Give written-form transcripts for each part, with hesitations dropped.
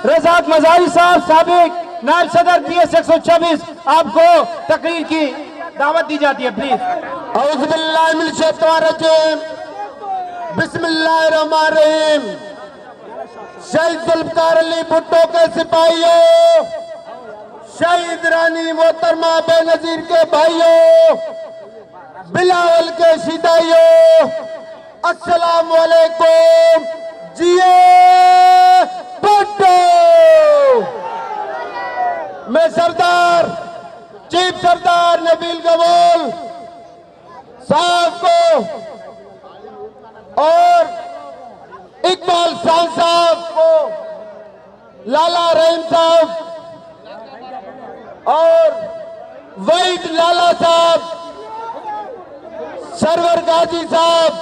رزاق مزاری صاحب سابق نائب صدر PS 126 آپ کو تقریر کی دعوت دی جاتی ہے پلیز. اعوذ باللہ من الشیطان الرجیم بسم اللہ الرحمن الرحیم. شہید ذوالفقار علی بھٹو کے سپاہیوں، شہید رانی محترمہ بے نظیر کے بھائیوں، بلاول کے شیدائیوں، السلام علیکم. جیے بھٹو. میں سردار چیف سردار نبیل گوول صاحب کو اور اقبال شان صاحب کو، لالا رحیم صاحب اور وحید لالا صاحب، سرور غازی صاحب،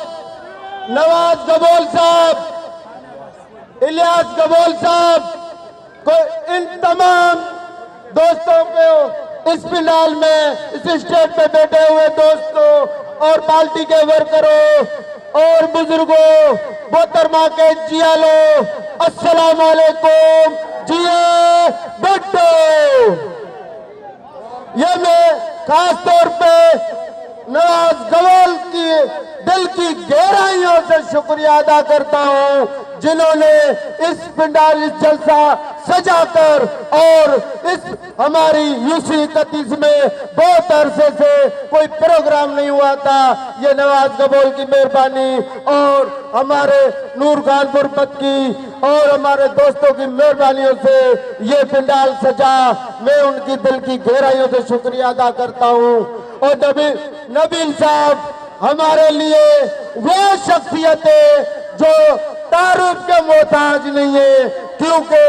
نواز گوول صاحب، الیاس گوول صاحب کو، ان تمام دوستوں کو، اس پنڈال میں اس اسٹیج پہ بیٹھے ہوئے دوستوں اور پارٹی کے ورکروں اور بزرگوں، محترمہ کے جیالو، السلام علیکم. جیے بھٹو. یہ میں خاص طور پہ نواز گوول کی دل کی گہرائیوں سے شکریہ ادا کرتا ہوں جنہوں نے اس پنڈال اس جلسہ سجا کر اور اس ہماری یوسی 31 میں بہت عرصے سے کوئی پروگرام نہیں ہوا تھا. یہ نواز گوول کی مہربانی اور ہمارے نور خان غربت کی اور ہمارے دوستوں کی مہربانیوں سے یہ پنڈال سجا. میں ان کی دل کی گہرائیوں سے شکریہ ادا کرتا ہوں. اور نبیل صاحب ہمارے لیے وہ شخصیت ہے جو تعارف کے محتاج نہیں ہے، کیونکہ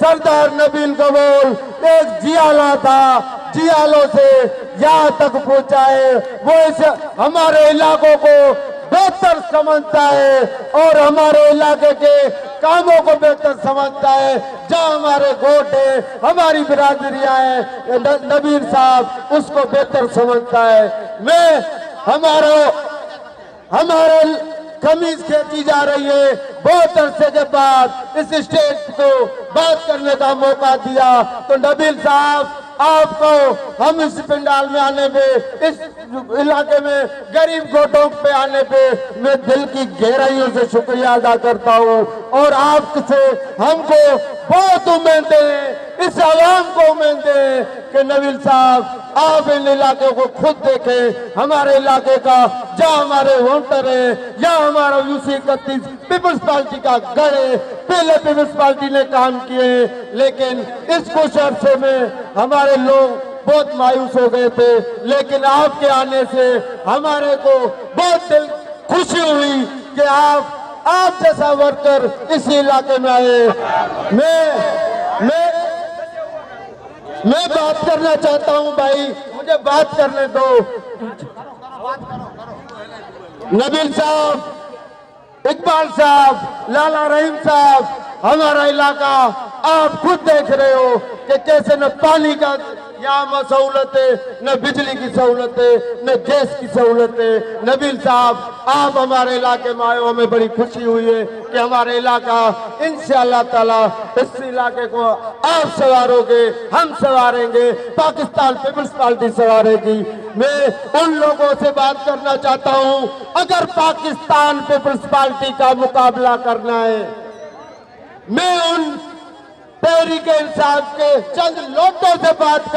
سردار نبیل گوول ایک جیالہ تھا، جیالوں سے یہاں تک پہنچا ہے. وہ اس ہمارے علاقوں کو بہتر سمجھتا ہے اور ہمارے علاقے کے کاموں کو بہتر سمجھتا ہے. جہاں ہمارے گوٹ ہے، ہماری برادریاں ہیں، نبیل صاحب اس کو بہتر سمجھتا ہے. میں ہمارے قمیض کھینچی جا رہی ہے، بہت عرصے کے بعد اس اسٹیج کو بات کرنے کا موقع دیا تو نبیل صاحب آپ کو ہم اس پنڈال میں آنے پہ، اس علاقے میں غریب گوٹوں پہ آنے پہ میں دل کی گہرائیوں سے شکریہ ادا کرتا ہوں. اور آپ سے ہم کو بہت امیدیں ہیں، اس عوام کو امیدیں ہیں کہ نبیل صاحب آپ ان علاقے کو خود دیکھیں. ہمارے علاقے کا جہاں ہمارے ووٹر ہیں، یا ہمارا یوسی 31 پیپلز پارٹی کا گڑھ ہے، پہلے پیپلز پارٹی نے کام کیے ہیں لیکن اس کچھ عرصے میں ہمارے لوگ بہت مایوس ہو گئے تھے، لیکن آپ کے آنے سے ہمارے کو بہت دل خوشی ہوئی کہ آپ جیسا ورکر اس علاقے میں آئے. میں بات کرنا چاہتا ہوں بھائی، مجھے بات کرنے دو. نبیل صاحب، اقبال صاحب، لالا رحیم صاحب، ہمارا علاقہ آپ خود دیکھ رہے ہو کہ کیسے نہ پانی کا یہاں سہولت ہے، نہ بجلی کی سہولت ہے، نہ گیس کی سہولت ہے. نبیل صاحب آپ ہمارے علاقے میں آئے ہو، ہمیں بڑی خوشی ہوئی ہے کہ ہمارے علاقہ انشاءاللہ تعالی اس علاقے کو آپ سوارو گے، ہم سواریں گے، پاکستان پیپلز پارٹی سوارے گی. میں ان لوگوں سے بات کرنا چاہتا ہوں، اگر پاکستان پیپلز پارٹی کا مقابلہ کرنا ہے، میں ان تحریک انصاف کے چند لوٹوں سے بات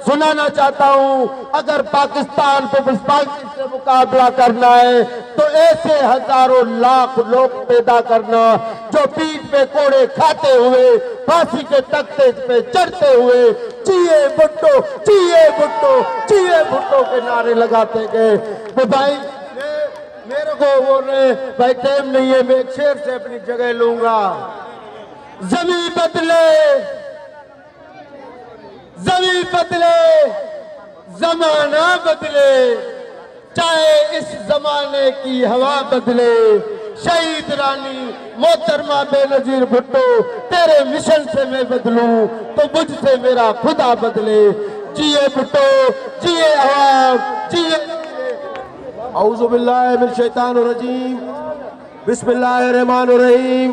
سنانا چاہتا ہوں. اگر پاکستان پیپلز پارٹی سے مقابلہ کرنا ہے تو ایسے ہزاروں لاکھ لوگ پیدا کرنا جو پیٹھ پہ کوڑے کھاتے ہوئے، پھانسی کے تختے پہ چڑھتے ہوئے چیئے بھٹو، چیئے بھٹو، چیئے بھٹو کے نعرے لگاتے گئے. بھائی میرے کو بول رہے بھائی ٹائم نہیں ہے، میں ایک شعر سے اپنی جگہ لوں گا. زمین بدلے، زمین بدلے، زمانہ بدلے، چاہے اس زمانے کی ہوا بدلے. شہید رانی محترمہ بے نظیر بھٹو، تیرے مشن سے میں بدلوں تو مجھ سے میرا خدا بدلے. جیے بھٹو، جیے عوام، جیے. اعوذ باللہ من الشیطان الرجیم، بسم اللہ الرحمن الرحیم.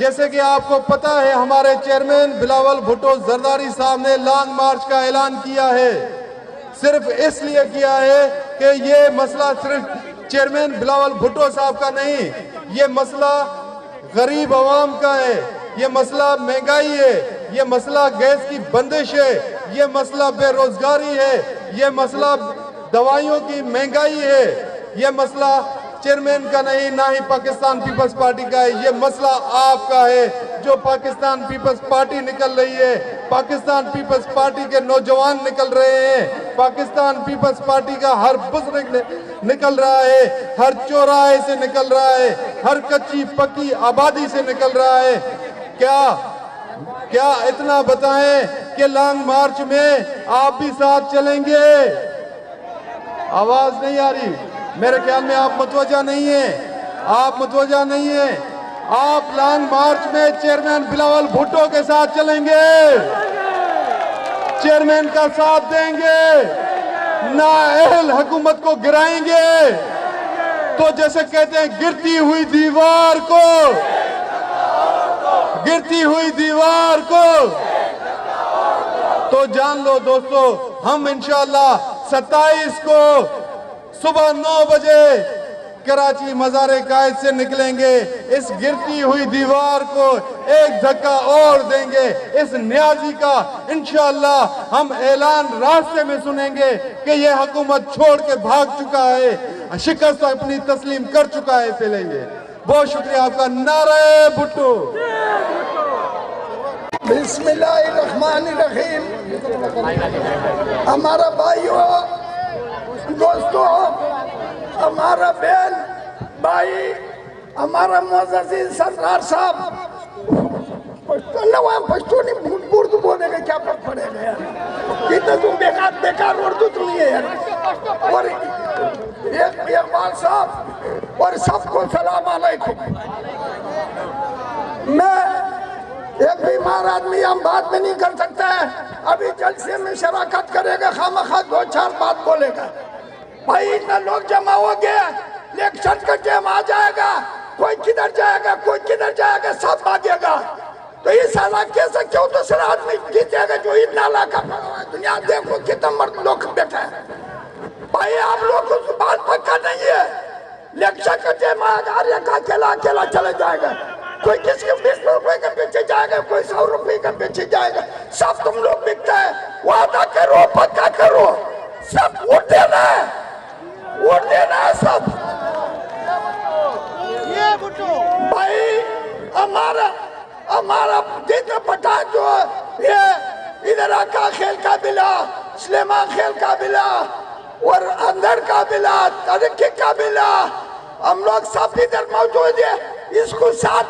جیسے کہ آپ کو پتا ہے ہمارے چیئرمین بلاول بھٹو زرداری صاحب نے لانگ مارچ کا اعلان کیا ہے، صرف اس لیے کیا ہے کہ یہ مسئلہ صرف چیئرمین بلاول بھٹو صاحب کا نہیں، یہ مسئلہ غریب عوام کا ہے، یہ مسئلہ مہنگائی ہے، یہ مسئلہ گیس کی بندش ہے، یہ مسئلہ بے روزگاری ہے، یہ مسئلہ دوائیوں کی مہنگائی ہے، یہ مسئلہ چیئرمین کا نہیں، نہ ہی پاکستان پیپلز پارٹی کا ہے، یہ مسئلہ آپ کا ہے جو پاکستان پیپلز پارٹی نکل رہی ہے، پاکستان پیپلز پارٹی کے نوجوان نکل رہے ہیں، پاکستان پیپلز پارٹی کا ہر بزرگ نکل رہا ہے، ہر چوراہے سے نکل رہا ہے، ہر کچی پکی آبادی سے نکل رہا ہے۔ کیا اتنا بتائیں کہ لانگ مارچ میں آپ بھی ساتھ چلیں گے؟ آواز نہیں آ رہی، میرے خیال میں آپ متوجہ نہیں ہیں، آپ لانگ مارچ میں چیئرمین بلاول بھٹو کے ساتھ چلیں گے، چیئرمین کا ساتھ دیں گے، نااہل حکومت کو گرائیں گے، تو جیسے کہتے ہیں گرتی ہوئی دیوار کو تو جان لو دوستو، ہم انشاءاللہ 27 کو صبح 9 بجے کراچی مزار قائد سے نکلیں گے، اس گرتی ہوئی دیوار کو ایک دھکا اور دیں گے، اس نیازی کا انشاءاللہ ہم اعلان راستے میں سنیں گے کہ یہ حکومت چھوڑ کے بھاگ چکا ہے، شکست اپنی تسلیم کر چکا ہے، پھیلیں گے۔ بہت شکریہ آپ کا، نعرہ بھٹو۔ بسم اللہ الرحمن الرحیم۔ ہمارا بھائیوں، دوستوں، ہمارا بہن بھائی، ہمارا معزز سردار صاحب، پشتو نہیں اردو بولنے کا کیا فرق پڑے گا یار؟ کتنا تم بیکار اردو تم نہیں ہے یار۔ اور اقبال صاحب اور سب کو سلام علیکم۔ میں ایک بیمار آدمی ہم بات میں نہیں کر سکتا ہے، ابھی جلسے میں شراکت کرے گا، خامخواہ 2-4 بات بولے گا۔ بھائی اتنا لوگ جمع ہو گیا، الیکشن کا ٹائم آ جائے گا، کوئی کدھر جائے گا، سب آگے گا۔ تو اس علاقے سے کیوں دوسرا آدمی جیتے گا جو اتنا علاقہ دنیا دیکھو کتنا مرد لوگ بیٹھا ہے۔ بھائی آپ لوگ کو زبان پکا نہیں ہے، الیکشن کا ٹائم آئے گا، ہر ایک اکیلا چلے جائے گا، کوئی کس کے 20 روپے کے پیچھے جائے گا، کوئی 100 روپے کے پیچھے جائے گا، سب تم لوگ بکتا ہے۔ وعدہ کرو، پکا کرو، سب ووٹ دینا ہے سب۔ بھائی ہمارا جتنا پٹھان جو یہ ادھر آقا خیل قابلہ، سلیمان خیل قابلہ اور اندر قابلہ، ترقی قابلہ، ہم لوگ سب ادھر موجود ہیں، اس کو ساتھ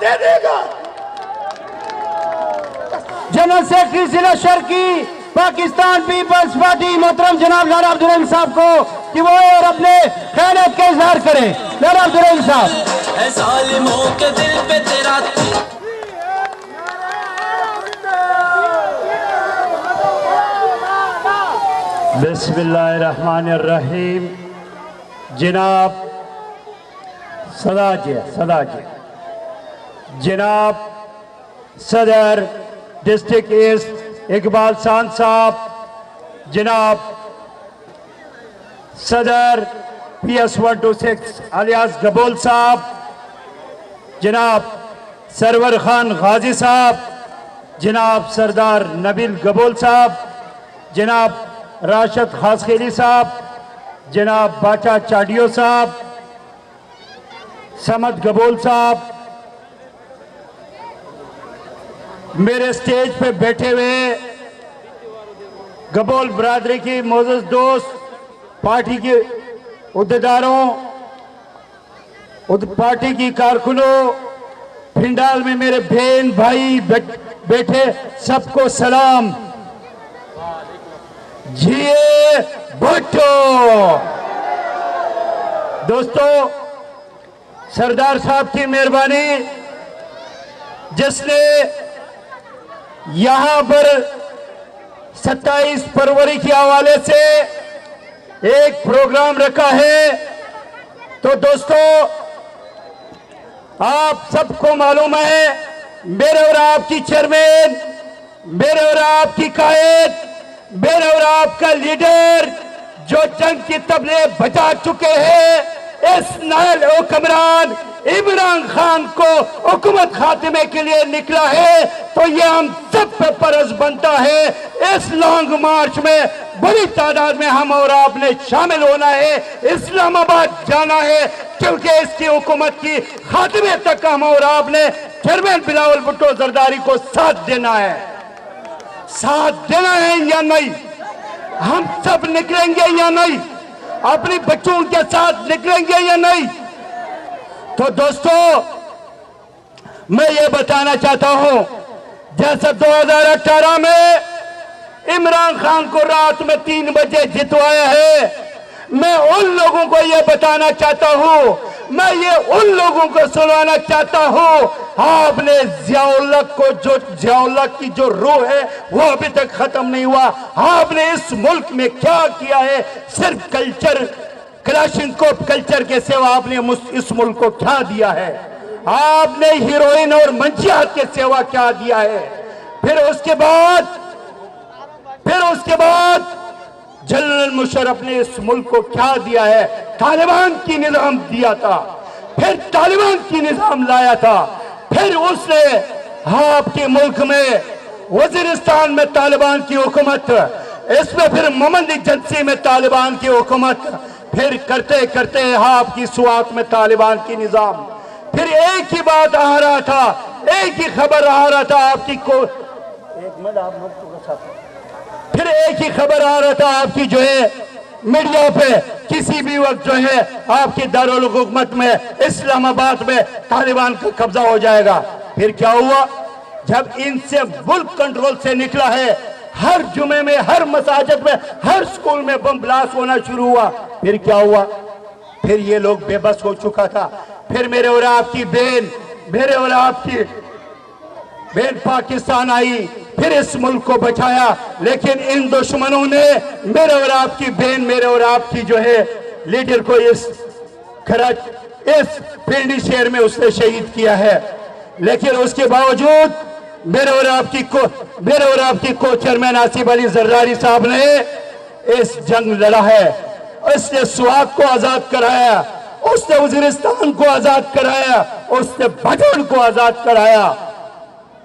دے دے گا۔ جنرل سیکرٹری ضلع شرقی پاکستان پیپلز پارٹی محترم جناب لالا عبدالرحیم صاحب کو کہ وہ اور اپنے خیانت کا اظہار کریں۔ لالا عبدالرحیم صاحب۔ اے ظالموں کے دل پہ تیرا بسم اللہ الرحمن الرحیم۔ جناب جناب صدر ڈسٹرکٹ ایسٹ اقبال سان صاحب، جناب صدر PS 126 الیاس گبول صاحب، جناب سرور خان غازی صاحب، جناب سردار نبیل گبول صاحب، جناب راشد خاصخیلی صاحب، جناب باچا چاڈیو صاحب، سمد گبول صاحب، میرے سٹیج پہ بیٹھے ہوئے گبول برادری کی معزز دوست، پارٹی کے عہدیداروں، پارٹی کی کارکنوں، پھنڈال میں میرے بہن بھائی بیٹھے، سب کو سلام۔ جیے بھٹو۔ دوستو، سردار صاحب کی مہربانی، جس نے یہاں پر 27 فروری کے حوالے سے ایک پروگرام رکھا ہے، تو دوستو آپ سب کو معلوم ہے میرے اور آپ کی چیئرمین، میرے اور آپ کی قائد، میرے اور آپ کا لیڈر جو جنگ کی تبلیغ بجا چکے ہیں، اس نائل حکمران عمران خان کو حکومت خاتمے کے لیے نکلا ہے، تو یہ ہم سب پہ فرض بنتا ہے اس لانگ مارچ میں بڑی تعداد میں ہم اور آپ نے شامل ہونا ہے، اسلام آباد جانا ہے، کیونکہ اس کی حکومت کی خاتمے تک ہم اور آپ نے چیئرمین بلاول بھٹو زرداری کو ساتھ دینا ہے۔ ساتھ دینا ہے یا نہیں؟ ہم سب نکلیں گے یا نہیں؟ اپنی بچوں کے ساتھ نکلیں گے یا نہیں؟ تو دوستو میں یہ بتانا چاہتا ہوں، جیسے 2018 میں عمران خان کو رات میں 3 بجے جتوایا ہے، میں ان لوگوں کو یہ بتانا چاہتا ہوں، میں یہ ان لوگوں کو سنانا چاہتا ہوں، آپ نے ضیاء الحق کی جو روح ہے وہ ابھی تک ختم نہیں ہوا۔ آپ نے اس ملک میں کیا کیا ہے؟ صرف کلچر، کلاشنکوف کلچر کے سوا آپ نے اس ملک کو کیا دیا ہے؟ آپ نے ہیروئن اور منشیات کے سوا کیا دیا ہے؟ پھر اس کے بعد جنرل مشرف نے اس ملک کو کیا دیا ہے؟ طالبان کی نظام دیا تھا، پھر طالبان کی نظام لایا تھا، پھر اس نے آپ کے ملک میں وزیرستان میں طالبان کی حکومت، اس میں پھر ممند ایجنسی میں طالبان کی حکومت، پھر کرتے کرتے آپ کی سوات میں طالبان کی نظام، پھر ایک ہی بات آ رہا تھا، ایک ہی خبر آ رہا تھا آپ کی پھر ایک ہی خبر آ رہا تھا آپ کی جو ہے میڈیا پہ، کسی بھی وقت جو ہے آپ کی دارالحکومت میں اسلام آباد میں طالبان کا قبضہ ہو جائے گا۔ پھر کیا ہوا؟ جب ان سے ملک کنٹرول سے نکلا ہے، ہر جمعے میں، ہر مساجد میں، ہر سکول میں بم بلاسٹ ہونا شروع ہوا، پھر کیا ہوا؟ پھر یہ لوگ بے بس ہو چکا تھا۔ پھر میرے اور آپ کی بہن پاکستان آئی، پھر اس ملک کو بچایا، لیکن ان دشمنوں نے میرے اور آپ کی بہن، میرے اور آپ کی جو ہے لیڈر کو اس پنڈی شہر میں اس نے شہید کیا ہے۔ لیکن اس کے باوجود میرے اور آپ کی کو چیئرمین آصف علی زرداری صاحب نے اس جنگ لڑا ہے، اس نے سوات کو آزاد کرایا، اس نے وزیرستان کو آزاد کرایا، اس نے بھٹوڑ کو آزاد کرایا،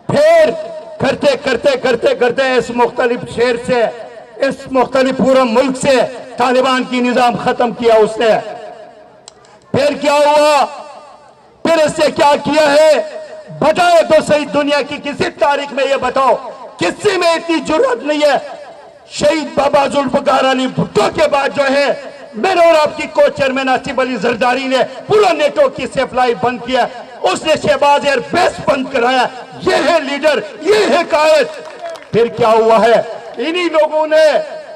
پھر کرتے اس مختلف شہر سے، اس مختلف پورا ملک سے طالبان کی نظام ختم کیا اس نے۔ پھر کیا ہوا؟ پھر اس سے کیا کیا ہے؟ بتائے تو صحیح، دنیا کی کسی تاریخ میں یہ بتاؤ کسی میں اتنی جرات نہیں ہے۔ شہید بابا ذوالفقار علی بھٹو کے بعد جو ہے میرے اور آپ کی کو چیئرمین آصف علی زرداری نے پورا نیٹو کی سپلائی بند کیا، اس نے شہباز ایئر بیس بند کرایا۔ یہ ہے لیڈر، یہ ہے قائد۔ پھر کیا ہوا ہے؟ انہی لوگوں نے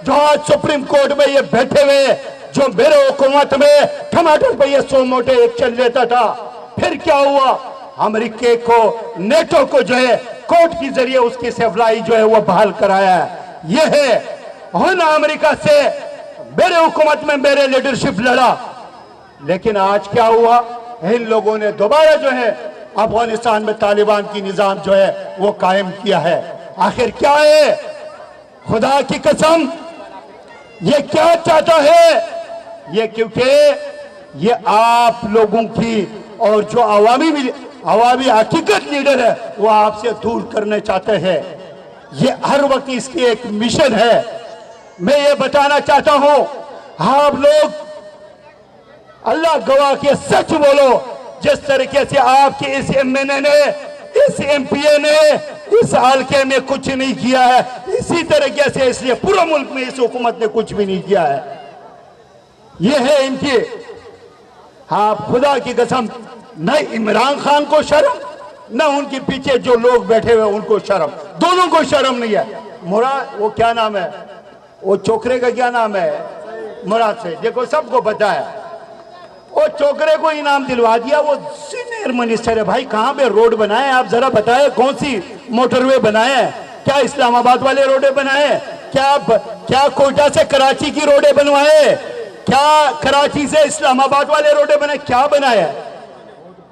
جو آج سپریم کورٹ میں یہ بیٹھے ہوئے، جو میرے حکومت میں ٹماٹر پہ یہ سو موٹے ایکشن لیتا تھا، پھر کیا ہوا؟ امریکہ کو، نیٹو کو جو ہے کورٹ کی ذریعے اس کی سپلائی جو ہے وہ بحال کرایا ہے۔ یہ ہے امریکہ سے میرے حکومت میں میرے لیڈرشپ لڑا، لیکن آج کیا ہوا؟ ان لوگوں نے دوبارہ جو ہے افغانستان میں طالبان کی نظام جو ہے وہ قائم کیا ہے۔ آخر کیا ہے؟ خدا کی قسم یہ کیا چاہتا ہے؟ یہ کیونکہ یہ آپ لوگوں کی اور جو عوامی حقیقت لیڈر ہے وہ آپ سے دور کرنے چاہتے ہیں۔ یہ ہر وقت اس کی ایک مشن ہے۔ میں یہ بتانا چاہتا ہوں، آپ لوگ اللہ گواہ کے سچ بولو، جس طریقے سے آپ کے اس ایم این اے نے، اس ایم پی اے نے اس حلقے میں کچھ نہیں کیا ہے، اسی طریقے سے اس لیے پورا ملک میں اس حکومت نے کچھ بھی نہیں کیا ہے۔ یہ ہے ان کی، آپ خدا کی قسم، نہ عمران خان کو شرم، نہ ان کے پیچھے جو لوگ بیٹھے ہوئے ان کو شرم، دونوں کو شرم نہیں ہے۔ مراد، وہ کیا نام ہے، وہ چوکرے کا کیا نام ہے؟ مراد سے، دیکھو سب کو پتا ہے، وہ چوکرے کو انعام دلوا دیا، وہ سینئر منسٹر ہے۔ بھائی کہاں پہ روڈ بنائے؟ آپ ذرا بتائیں، کون سی موٹر وے بنائے ہیں؟ کیا اسلام آباد والے روڈے بنائے؟ کیا کوئٹہ سے کراچی کی روڈے بنوائے؟ کیا کراچی سے اسلام آباد والے روڈے بنائے؟ کیا بنائے؟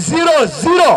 0-0।